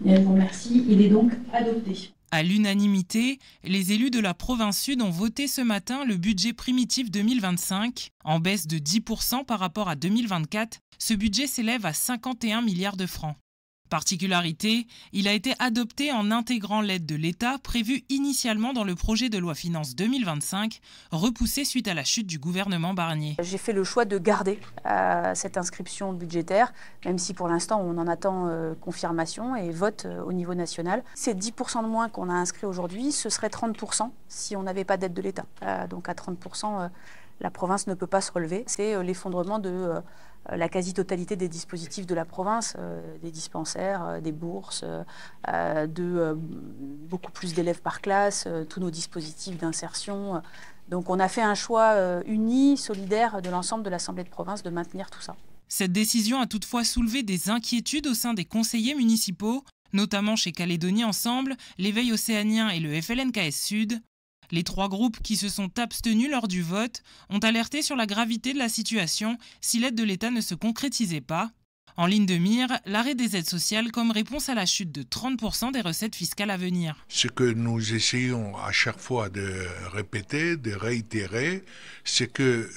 Et je vous remercie. Il est donc adopté. À l'unanimité, les élus de la province Sud ont voté ce matin le budget primitif 2025. En baisse de 10% par rapport à 2024, ce budget s'élève à 51 milliards de francs. Particularité, il a été adopté en intégrant l'aide de l'État prévue initialement dans le projet de loi finances 2025, repoussé suite à la chute du gouvernement Barnier. J'ai fait le choix de garder cette inscription budgétaire, même si pour l'instant on en attend confirmation et vote au niveau national. C'est 10% de moins qu'on a inscrit aujourd'hui, ce serait 30% si on n'avait pas d'aide de l'État. Donc à 30%, la province ne peut pas se relever. C'est l'effondrement de la quasi-totalité des dispositifs de la province, des dispensaires, des bourses, beaucoup plus d'élèves par classe, tous nos dispositifs d'insertion. Donc on a fait un choix uni, solidaire de l'ensemble de l'Assemblée de province de maintenir tout ça. Cette décision a toutefois soulevé des inquiétudes au sein des conseillers municipaux, notamment chez Calédonie Ensemble, l'Éveil océanien et le FLNKS Sud. Les trois groupes qui se sont abstenus lors du vote ont alerté sur la gravité de la situation si l'aide de l'État ne se concrétisait pas. En ligne de mire, l'arrêt des aides sociales comme réponse à la chute de 30% des recettes fiscales à venir. Ce que nous essayons à chaque fois de répéter, de réitérer, c'est que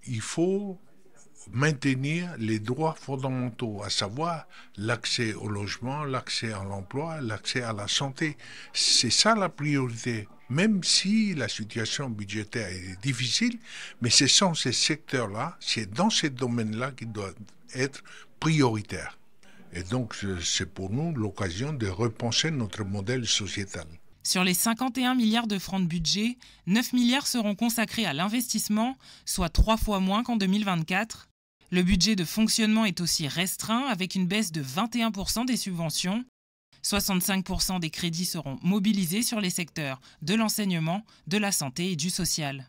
il faut maintenir les droits fondamentaux, à savoir l'accès au logement, l'accès à l'emploi, l'accès à la santé. C'est ça la priorité. Même si la situation budgétaire est difficile, mais ce sont ces secteurs-là, c'est dans ces domaines-là qu'ils doivent être prioritaires. Et donc, c'est pour nous l'occasion de repenser notre modèle sociétal. Sur les 51 milliards de francs de budget, 9 milliards seront consacrés à l'investissement, soit 3 fois moins qu'en 2024. Le budget de fonctionnement est aussi restreint avec une baisse de 21% des subventions. 65% des crédits seront mobilisés sur les secteurs de l'enseignement, de la santé et du social.